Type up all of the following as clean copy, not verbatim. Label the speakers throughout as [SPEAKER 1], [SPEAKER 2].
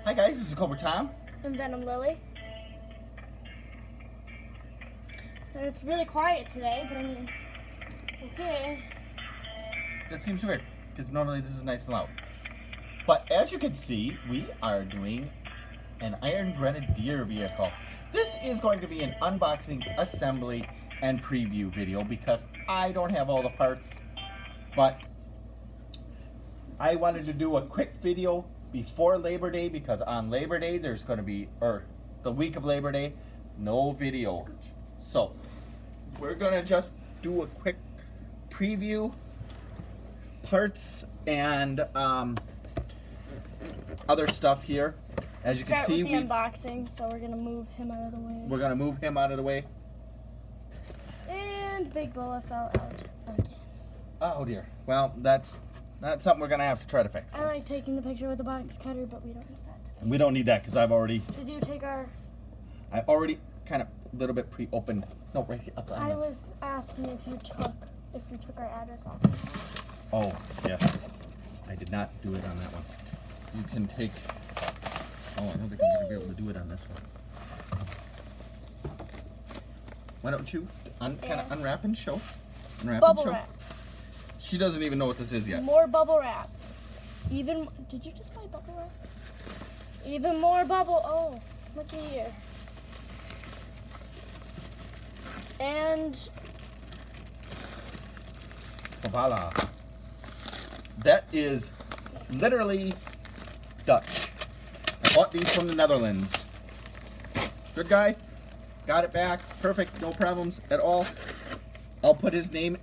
[SPEAKER 1] Hi guys, this is Cobra Tom.
[SPEAKER 2] And Venom Lily. And it's really quiet today, but I mean, okay.
[SPEAKER 1] That seems weird, because normally this is nice and loud. But as you can see, we are doing an Iron Grenadier vehicle. This is going to be an unboxing, assembly, and preview video because I don't have all the parts. But I wanted to do a quick video before Labor Day because on Labor Day there's going to be, or the week of Labor Day, no video. So we're going to just do a quick preview, parts, and other stuff here. As you can see,
[SPEAKER 2] with the unboxing, so we're going to move him out of the way.
[SPEAKER 1] We're going to move him out of the way.
[SPEAKER 2] And Big Boa fell out again.
[SPEAKER 1] Oh dear. Well, that's something we're going to have to try to fix.
[SPEAKER 2] I like taking the picture with the box cutter, but we don't need that.
[SPEAKER 1] We don't need that because I've already...
[SPEAKER 2] Did you take our...
[SPEAKER 1] I already kind of a little bit pre-opened. No, right here.
[SPEAKER 2] I was asking if you took our address off.
[SPEAKER 1] Oh, yes. I did not do it on that one. You can take... Oh, I don't think I'm going to be able to do it on this one. Why don't you kind of unwrap and show?
[SPEAKER 2] Bubble wrap.
[SPEAKER 1] She doesn't even know what this is yet.
[SPEAKER 2] More bubble wrap. Did you just buy bubble wrap? Even more bubble. Oh, look at here. And
[SPEAKER 1] Voila. That is literally Dutch. I bought these from the Netherlands. Good guy. Got it back. Perfect. No problems at all. I'll put his name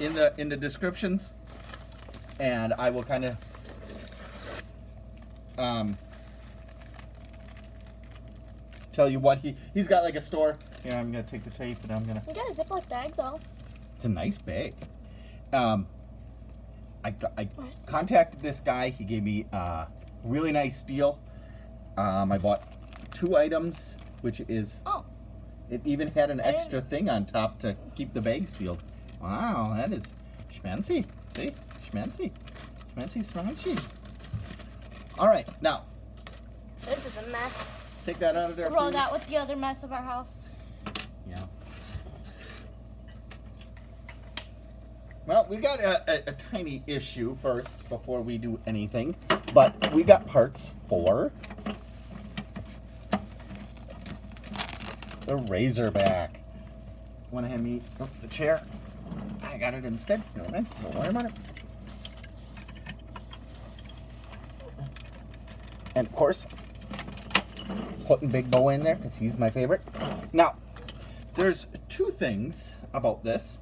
[SPEAKER 1] in the descriptions, and I will kind of tell you what he's got, like a store. Here, I'm gonna take the tape, and I'm gonna.
[SPEAKER 2] You got a Ziploc bag though.
[SPEAKER 1] It's a nice bag. I contacted this guy. He gave me a really nice deal. I bought 2 items, which is...
[SPEAKER 2] Oh.
[SPEAKER 1] It even had an extra thing on top to keep the bag sealed. Wow, that is schmancy. See? Schmancy. Schmancy, schmancy. All right, now.
[SPEAKER 2] This is a mess.
[SPEAKER 1] Take that out of there,
[SPEAKER 2] Throw
[SPEAKER 1] please.
[SPEAKER 2] that with the other mess of our house.
[SPEAKER 1] Yeah. Well, we got a tiny issue first before we do anything, but we got parts for the Razorback. Want to hand me the chair? I got it instead. No, man. Don't worry about it. And of course, putting Big Bo in there because he's my favorite. Now, there's 2 things about this.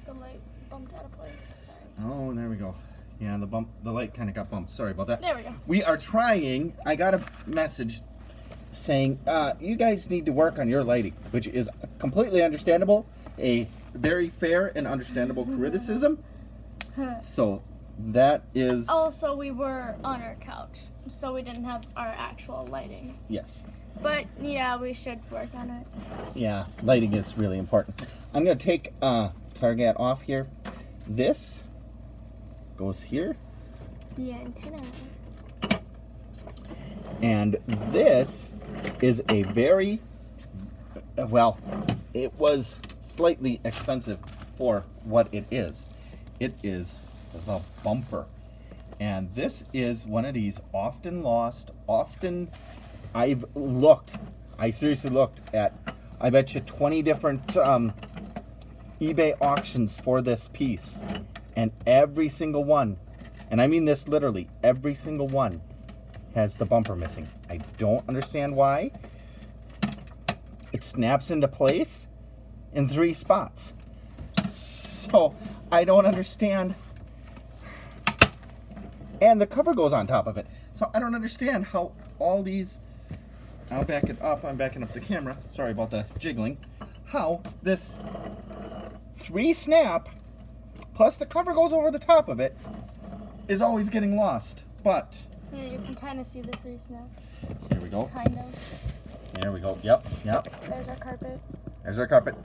[SPEAKER 2] The light bumped out of place. Sorry.
[SPEAKER 1] Oh, there we go. Yeah, the light kind of got bumped. Sorry about that.
[SPEAKER 2] There we go.
[SPEAKER 1] We are trying. I got a message saying you guys need to work on your lighting, which is completely understandable. A very fair and understandable criticism. So that is...
[SPEAKER 2] Also, we were on our couch, so we didn't have our actual lighting.
[SPEAKER 1] Yes.
[SPEAKER 2] But yeah, we should work on it.
[SPEAKER 1] Yeah, lighting is really important. I'm going to take Target off here. This goes here.
[SPEAKER 2] The antenna.
[SPEAKER 1] And this is a very, well, it was slightly expensive for what it is. It is the bumper. And this is one of these often lost, I seriously looked at, I bet you 20 different eBay auctions for this piece. And every single one, and I mean this literally, every single one has the bumper missing. I don't understand why. It snaps into place in 3 spots. So I don't understand. And the cover goes on top of it. So I don't understand how all these, I'll back it up. I'm backing up the camera. Sorry about the jiggling. How this 3 snap plus the cover goes over the top of it is always getting lost. But
[SPEAKER 2] yeah, you can kind of see the 3 snaps.
[SPEAKER 1] Here we go.
[SPEAKER 2] Kind of.
[SPEAKER 1] There we go. Yep.
[SPEAKER 2] There's our carpet.
[SPEAKER 1] There's our carpet.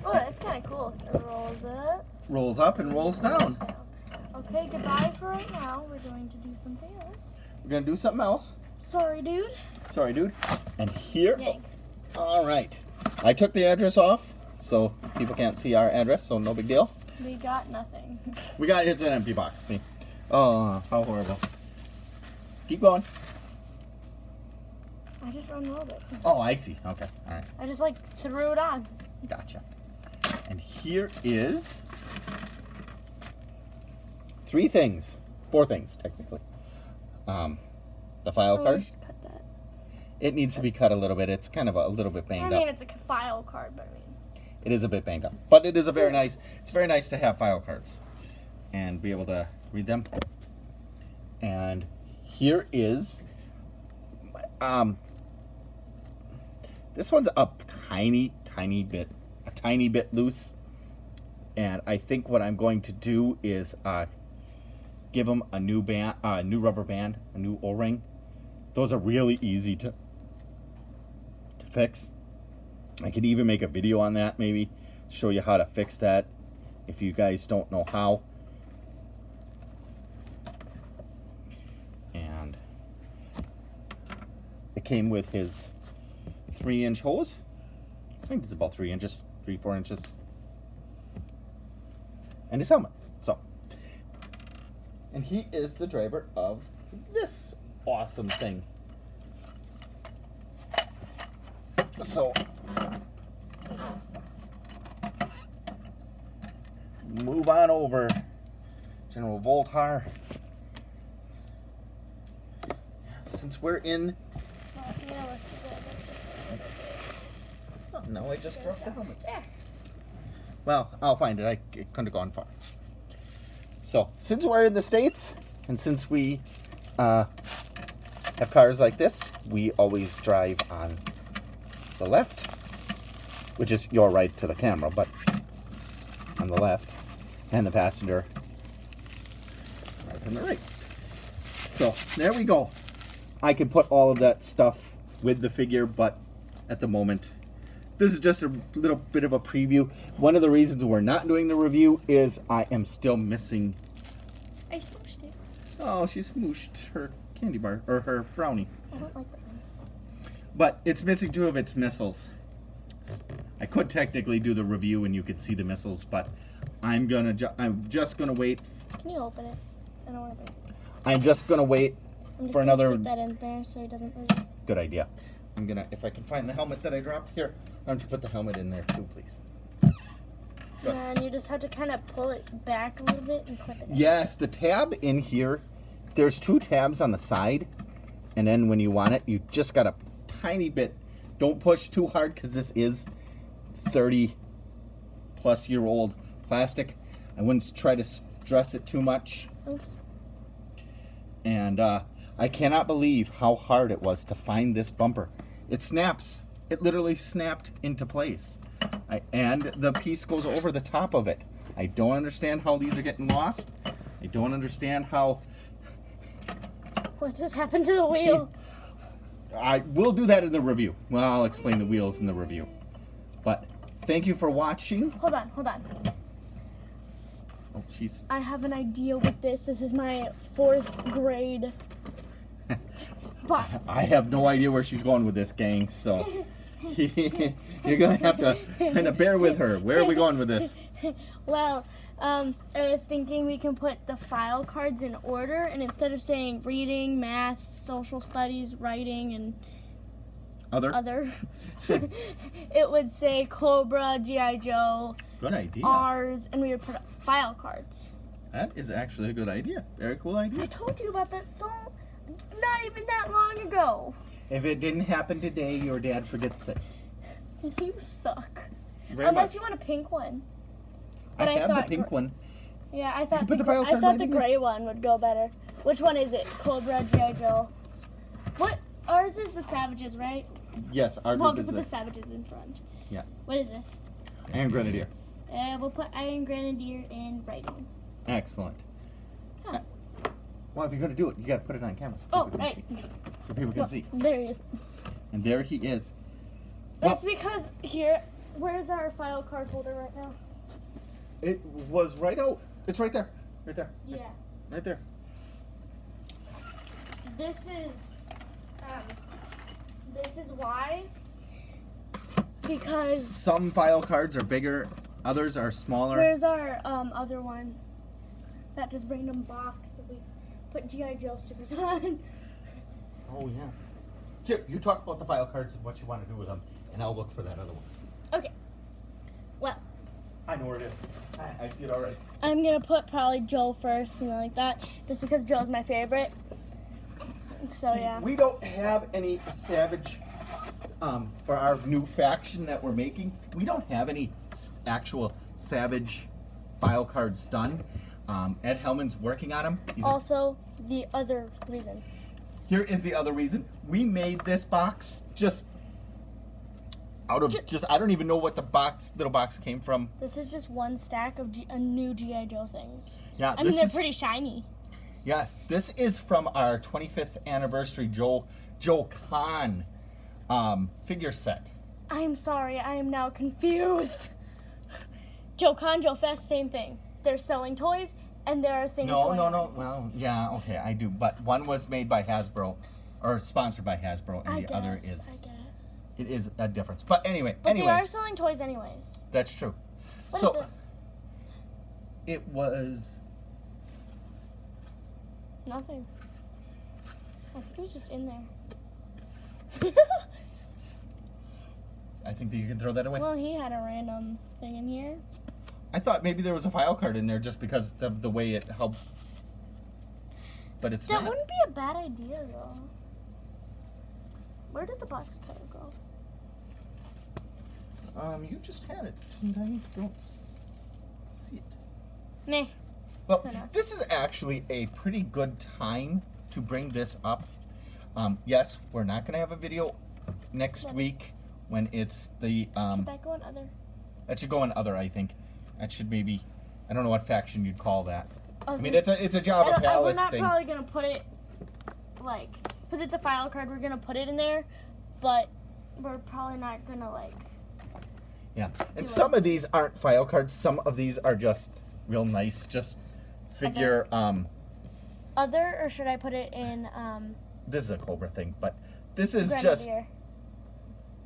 [SPEAKER 2] Oh, that's kind of cool. It rolls up.
[SPEAKER 1] Rolls up and rolls down.
[SPEAKER 2] Okay, goodbye for right now. We're going to do something else.
[SPEAKER 1] We're gonna do something else.
[SPEAKER 2] Sorry, dude.
[SPEAKER 1] Sorry, dude. And here.
[SPEAKER 2] Yank.
[SPEAKER 1] All right. I took the address off, so people can't see our address, so no big deal.
[SPEAKER 2] We got nothing.
[SPEAKER 1] It's an empty box. See? Oh, how horrible. Keep going.
[SPEAKER 2] I just unrolled it.
[SPEAKER 1] Oh, I see. Okay. All right.
[SPEAKER 2] I just like threw it on.
[SPEAKER 1] Gotcha. And here is 4 things technically. The file
[SPEAKER 2] Oh, I
[SPEAKER 1] card.
[SPEAKER 2] should cut that.
[SPEAKER 1] It needs to be cut a little bit. It's kind of a little bit
[SPEAKER 2] I
[SPEAKER 1] banged
[SPEAKER 2] mean,
[SPEAKER 1] up.
[SPEAKER 2] it's a file card, but I mean.
[SPEAKER 1] It is a bit banged up, but it is a very nice. It's very nice to have file cards and be able to read them. And here is, this one's a tiny bit loose. And I think what I'm going to do is give them a new rubber band, a new O-ring. Those are really easy to fix. I could even make a video on that, maybe show you how to fix that if you guys don't know how. And it came with his 3-inch hose. I think it's about 3 inches, 3-4 inches. And his helmet. So, and he is the driver of this awesome thing. So, move on over, General Voltar. Since we're in, oh, no, I just dropped the helmet.
[SPEAKER 2] There.
[SPEAKER 1] Well, I'll find it. It couldn't have gone far. So, since we're in the States, and since we have cars like this, we always drive on the left, which is your right to the camera, but on the left, and the passenger rides on the right. So, there we go. I can put all of that stuff with the figure, but at the moment, this is just a little bit of a preview. One of the reasons we're not doing the review is I am still missing.
[SPEAKER 2] I smushed it.
[SPEAKER 1] Oh, she smooshed her candy bar, or her brownie.
[SPEAKER 2] I don't like that one.
[SPEAKER 1] But it's missing 2 of its missiles. I could technically do the review and you could see the missiles, but I'm just gonna wait.
[SPEAKER 2] Can you open it? I don't want to break it.
[SPEAKER 1] I'm just gonna wait
[SPEAKER 2] I'm just
[SPEAKER 1] for
[SPEAKER 2] gonna
[SPEAKER 1] another.
[SPEAKER 2] stick that in there so he doesn't lose it.
[SPEAKER 1] Good idea. I'm gonna, if I can find the helmet that I dropped here, why don't you put the helmet in there too, please? Good.
[SPEAKER 2] And you just have to kind of pull it back a little bit and clip it in.
[SPEAKER 1] Yes, the tab in here, there's 2 tabs on the side, and then when you want it, you just got a tiny bit. Don't push too hard because this is 30-plus-year-old plastic. I wouldn't try to stress it too much.
[SPEAKER 2] Oops.
[SPEAKER 1] And I cannot believe how hard it was to find this bumper. It snaps. It literally snapped into place. And the piece goes over the top of it. I don't understand how these are getting lost. I don't understand how...
[SPEAKER 2] What just happened to the wheel?
[SPEAKER 1] I will do that in the review. Well, I'll explain the wheels in the review. But thank you for watching.
[SPEAKER 2] Hold on.
[SPEAKER 1] Oh, she's...
[SPEAKER 2] I have an idea with this. This is my 4th grade. But
[SPEAKER 1] I have no idea where she's going with this, gang, so... You're going to have to kind of bear with her. Where are we going with this?
[SPEAKER 2] well, I was thinking we can put the file cards in order, and instead of saying reading, math, social studies, writing, and other it would say Cobra, G.I. Joe,
[SPEAKER 1] Good idea.
[SPEAKER 2] R's, and we would put up file cards.
[SPEAKER 1] That is actually a good idea. Very cool
[SPEAKER 2] I
[SPEAKER 1] idea.
[SPEAKER 2] told you about that so not even that long ago.
[SPEAKER 1] If it didn't happen today, your dad forgets it.
[SPEAKER 2] You suck.
[SPEAKER 1] Very
[SPEAKER 2] Unless
[SPEAKER 1] much.
[SPEAKER 2] you want a pink one.
[SPEAKER 1] I
[SPEAKER 2] but I
[SPEAKER 1] have the
[SPEAKER 2] thought
[SPEAKER 1] pink one.
[SPEAKER 2] Yeah, I thought
[SPEAKER 1] can put the file
[SPEAKER 2] I
[SPEAKER 1] card
[SPEAKER 2] thought
[SPEAKER 1] right
[SPEAKER 2] the
[SPEAKER 1] in there.
[SPEAKER 2] gray one would go better. Which one is it? Cobra, G.I. Joe. What? Ours is the Savages, right?
[SPEAKER 1] Yes, our
[SPEAKER 2] Well,
[SPEAKER 1] group
[SPEAKER 2] to
[SPEAKER 1] is
[SPEAKER 2] put the
[SPEAKER 1] the
[SPEAKER 2] Savages in front.
[SPEAKER 1] Yeah.
[SPEAKER 2] What is this?
[SPEAKER 1] Iron Grenadier.
[SPEAKER 2] We'll put Iron Grenadier in writing.
[SPEAKER 1] Excellent.
[SPEAKER 2] Huh.
[SPEAKER 1] Well, if you're going to do it, you got to put it on camera so
[SPEAKER 2] Oh,
[SPEAKER 1] people can
[SPEAKER 2] right.
[SPEAKER 1] see. So people can
[SPEAKER 2] Well,
[SPEAKER 1] see.
[SPEAKER 2] there he is.
[SPEAKER 1] And there he is. Well,
[SPEAKER 2] That's because here, where's our file card holder right now?
[SPEAKER 1] it was right out. It's right there. Right there.
[SPEAKER 2] Yeah.
[SPEAKER 1] Right there.
[SPEAKER 2] This is why. Because
[SPEAKER 1] some file cards are bigger, others are smaller.
[SPEAKER 2] where's our other one? That just random box that we put G.I. Joe stickers on.
[SPEAKER 1] Oh yeah. Here, you talk about the file cards and what you want to do with them, and I'll look for that other one.
[SPEAKER 2] Okay. Well,
[SPEAKER 1] I know where it is. I see it already.
[SPEAKER 2] I'm gonna put probably Joe first, something like that, just because Joe's my favorite. So
[SPEAKER 1] See,
[SPEAKER 2] yeah.
[SPEAKER 1] we don't have any Savage for our new faction that we're making. We don't have any actual Savage file cards done. Ed Hellman's working on them.
[SPEAKER 2] Also, the other reason.
[SPEAKER 1] Here is the other reason. We made this box just out of I don't even know what the little box came from.
[SPEAKER 2] This is just one stack of new G.I. Joe things.
[SPEAKER 1] Yeah,
[SPEAKER 2] I mean, they're pretty shiny.
[SPEAKER 1] Yes, this is from our 25th anniversary Joe Kahn figure set.
[SPEAKER 2] I'm sorry, I am now confused. Joe Kahn, Joe Fest, same thing. They're selling toys, and there are things going on.
[SPEAKER 1] No. Well, yeah, okay, I do. But one was made by Hasbro, or sponsored by Hasbro, and the other is.
[SPEAKER 2] I guess.
[SPEAKER 1] It is a difference. But anyway.
[SPEAKER 2] They are selling toys anyways.
[SPEAKER 1] That's true.
[SPEAKER 2] What is this?
[SPEAKER 1] It was.
[SPEAKER 2] Nothing. I think it was just in there.
[SPEAKER 1] I think that you can throw that away.
[SPEAKER 2] Well, he had a random thing in here.
[SPEAKER 1] I thought maybe there was a file card in there just because of the way it helped. But it's not.
[SPEAKER 2] That wouldn't be a bad idea, though. Where did the box cutter go?
[SPEAKER 1] You just had it. Sometimes you don't see it.
[SPEAKER 2] Meh.
[SPEAKER 1] Well, this is actually a pretty good time to bring this up. Yes, we're not going to have a video next week when it's the...
[SPEAKER 2] should that go in other?
[SPEAKER 1] That should go in other, I think. That should maybe... I don't know what faction you'd call that.
[SPEAKER 2] Okay.
[SPEAKER 1] I mean, it's a Java Palace
[SPEAKER 2] thing. We're not
[SPEAKER 1] thing.
[SPEAKER 2] probably going to put it, like... Because it's a file card, we're going to put it in there. But we're probably not going to, like...
[SPEAKER 1] Yeah. And some of these aren't file cards. Some of these are just real nice. Just figure...
[SPEAKER 2] Other, or should I put it in...
[SPEAKER 1] This is a Cobra thing, but this is
[SPEAKER 2] Grenadier.
[SPEAKER 1] just...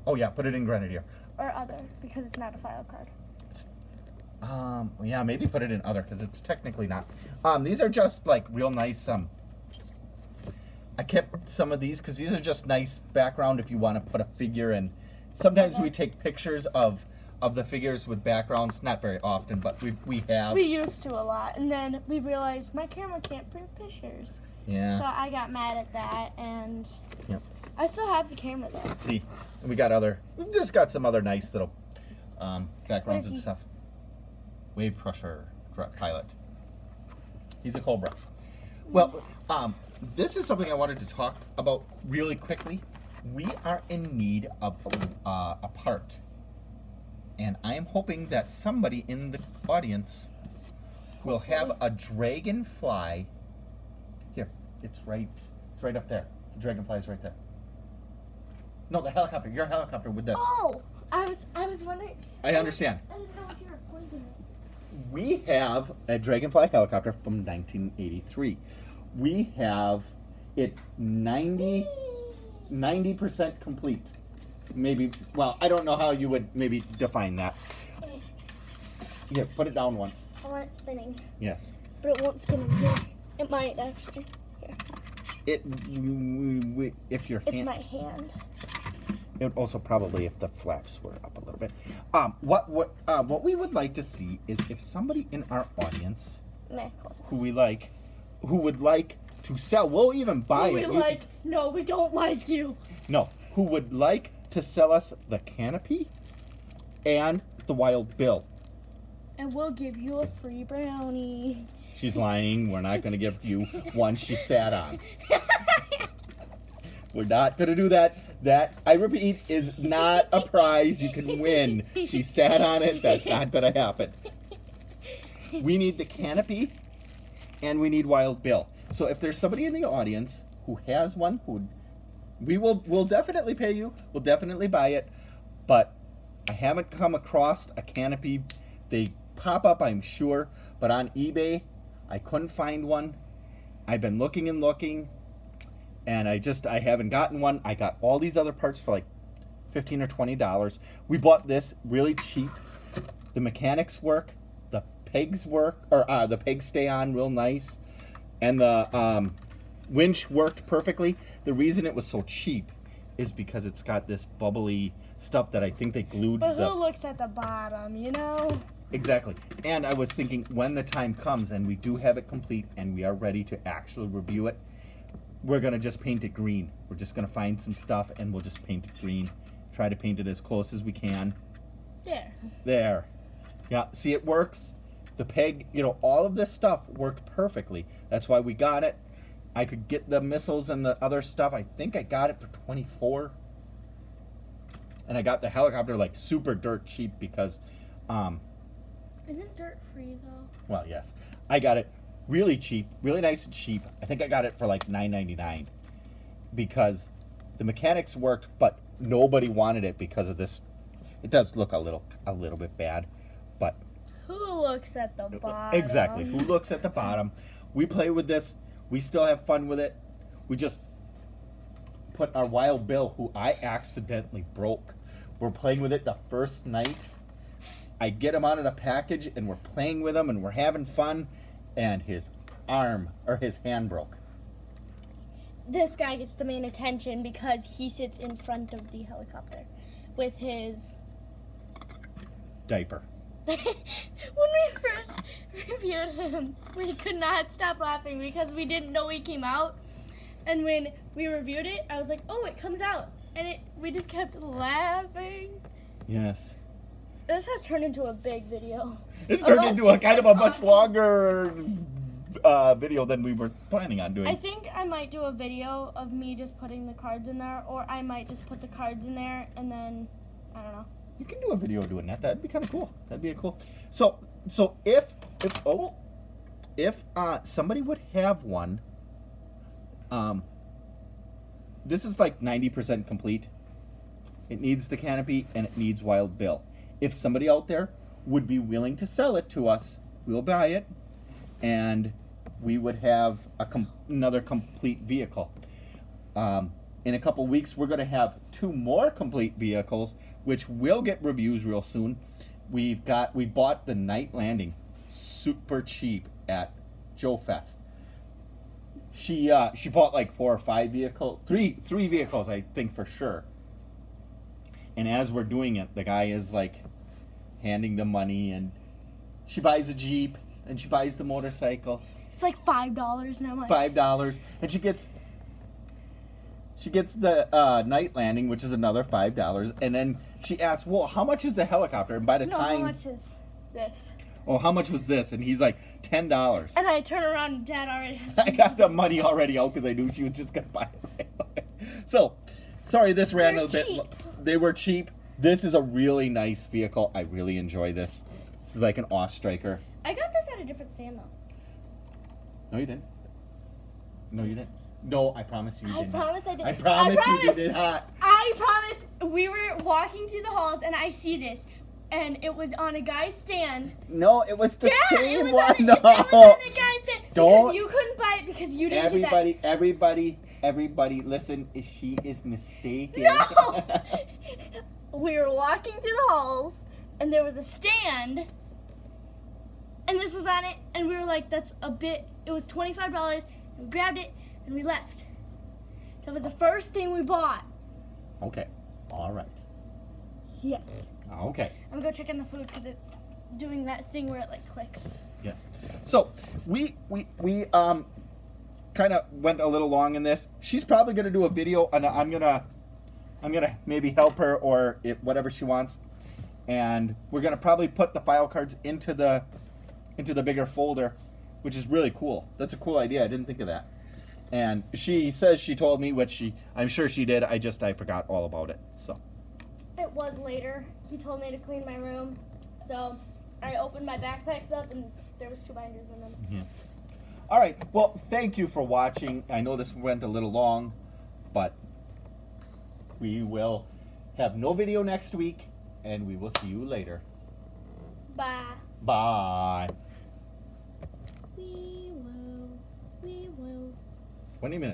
[SPEAKER 1] Oh, yeah, put it in Grenadier.
[SPEAKER 2] Or other, because it's not a file card.
[SPEAKER 1] Yeah, maybe put it in other, because it's technically not. These are just, like, real nice, I kept some of these, because these are just nice background if you want to put a figure in. Sometimes we take pictures of the figures with backgrounds, not very often, but we have.
[SPEAKER 2] We used to a lot, and then we realized my camera can't print pictures.
[SPEAKER 1] Yeah.
[SPEAKER 2] So I got mad at that, and
[SPEAKER 1] Yep.
[SPEAKER 2] I still have the camera, though.
[SPEAKER 1] See, and we've just got some other nice little backgrounds and stuff. Wave Crusher pilot. He's a Cobra. Well, this is something I wanted to talk about really quickly. We are in need of a part. And I am hoping that somebody in the audience will have a dragonfly. Here, it's right up there. The dragonfly's right there. No, the helicopter. Your helicopter with the...
[SPEAKER 2] Oh! I was wondering...
[SPEAKER 1] I understand.
[SPEAKER 2] I didn't know if you were pointing it.
[SPEAKER 1] We have a Dragonfly helicopter from 1983. We have it 90% complete. Maybe, well, I don't know how you would maybe define that. Here, put it down once.
[SPEAKER 2] I want it spinning.
[SPEAKER 1] Yes.
[SPEAKER 2] But it won't spin in here. It might, actually. Here.
[SPEAKER 1] If your
[SPEAKER 2] It's
[SPEAKER 1] hand...
[SPEAKER 2] my hand.
[SPEAKER 1] It would also probably if the flaps were up a little bit. What we would like to see is if somebody in our audience who would like to sell, we'll even buy it.
[SPEAKER 2] No, we don't like you.
[SPEAKER 1] No, who would like to sell us the canopy and the Wild Bill.
[SPEAKER 2] And we'll give you a free brownie.
[SPEAKER 1] She's lying. We're not going to give you one she sat on. We're not going to do that. That, I repeat, is not a prize you can win. She sat on it. That's not going to happen. We need the canopy, and we need Wild Bill. So if there's somebody in the audience who has one, we'll definitely pay you. We'll definitely buy it. But I haven't come across a canopy. They pop up, I'm sure. But on eBay, I couldn't find one. I've been looking and looking, and I haven't gotten one. I got all these other parts for like $15 or $20. We bought this really cheap. The mechanics work, the pegs work, or the pegs stay on real nice, and the winch worked perfectly. The reason it was so cheap is because it's got this bubbly stuff that I think they glued.
[SPEAKER 2] But who looks at the bottom, you know?
[SPEAKER 1] Exactly. And I was thinking, when the time comes and we do have it complete and we are ready to actually review it, we're going to just paint it green. We're just going to find some stuff and we'll just paint it green. Try to paint it as close as we can. There. Yeah, see, it works. The peg, you know, all of this stuff worked perfectly. That's why we got it. I could get the missiles and the other stuff. I think I got it for $24. And I got the helicopter like super dirt cheap because
[SPEAKER 2] isn't dirt free though?
[SPEAKER 1] Well, yes. I got it really cheap, really nice and cheap. I think I got it for like $9.99 because the mechanics worked, but nobody wanted it because of this. It does look a little bit bad, but
[SPEAKER 2] who looks at the bottom?
[SPEAKER 1] Exactly. Who looks at the bottom? We play with this. We still have fun with it. We just put our Wild Bill, who I accidentally broke. We're playing with it the first night. I get him out of the package and we're playing with him and we're having fun, and his hand broke.
[SPEAKER 2] This guy gets the main attention because he sits in front of the helicopter with his
[SPEAKER 1] diaper.
[SPEAKER 2] When we first reviewed him, we could not stop laughing because we didn't know he came out. And when we reviewed it, I was like, oh, it comes out. And we just kept laughing.
[SPEAKER 1] Yes.
[SPEAKER 2] This has turned into a big video.
[SPEAKER 1] It's turned into a kind of a much longer video than we were planning on doing.
[SPEAKER 2] I think I might do a video of me just putting the cards in there, or I might just put the cards in there and then, I don't know.
[SPEAKER 1] You can do a video doing that. That'd be kind of cool. That'd be cool. So if somebody would have one, this is like 90% complete. It needs the canopy and it needs Wild Bill. If somebody out there would be willing to sell it to us, we'll buy it, and we would have another complete vehicle. In a couple weeks, we're going to have 2 more complete vehicles, which will get reviews real soon. We bought the Night Landing super cheap at Joe Fest. She bought like 4 or 5 vehicles, three vehicles, I think, for sure. And as we're doing it, the guy is like handing the money, and she buys a Jeep and she buys the motorcycle.
[SPEAKER 2] It's like $5, and I'm like
[SPEAKER 1] $5, and she gets the Night Landing, which is another $5, and then she asks, "Well, how much is the helicopter?" And by the time,
[SPEAKER 2] how much is this?
[SPEAKER 1] Oh, how much was this? And he's like, $10.
[SPEAKER 2] And I turn around and Dad already has
[SPEAKER 1] I got the money already out because I knew she was just gonna buy it. So, sorry, this ran a bit. They were cheap. This is a really nice vehicle. I really enjoy this. This is like an Off-Striker.
[SPEAKER 2] I got this at a different stand though.
[SPEAKER 1] No, you didn't. No, you didn't. No, I promise you did not.
[SPEAKER 2] I promise I did.
[SPEAKER 1] I promise you did not.
[SPEAKER 2] I promise. We were walking through the halls and I see this. And it was on a guy's stand.
[SPEAKER 1] No, it was the same one.
[SPEAKER 2] No. It was on a guy's stand. Because you couldn't buy it because you didn't get that.
[SPEAKER 1] Everybody, listen. She is mistaken.
[SPEAKER 2] No! We were walking through the halls and there was a stand. And this was on it. And we were like, that's a bit. It was $25. We grabbed it and we left. That was the first thing we bought.
[SPEAKER 1] Okay. All right.
[SPEAKER 2] Yes.
[SPEAKER 1] Okay.
[SPEAKER 2] I'm gonna go check on the food because it's doing that thing where it like clicks.
[SPEAKER 1] Yes. So we kind of went a little long in this. She's probably gonna do a video, and I'm gonna maybe help her or whatever she wants, and we're gonna probably put the file cards into the bigger folder, which is really cool. That's a cool idea. I didn't think of that. And she says she told me, which I'm sure she did. I forgot all about it. So.
[SPEAKER 2] It was later. He told me to clean my room, so I opened my backpacks up and there was 2 binders in them.
[SPEAKER 1] Yeah. All right. Well, thank you for watching. I know this went a little long, but we will have no video next week, and we will see you later.
[SPEAKER 2] Bye.
[SPEAKER 1] Bye.
[SPEAKER 2] Whee. Well,
[SPEAKER 1] 20 minutes.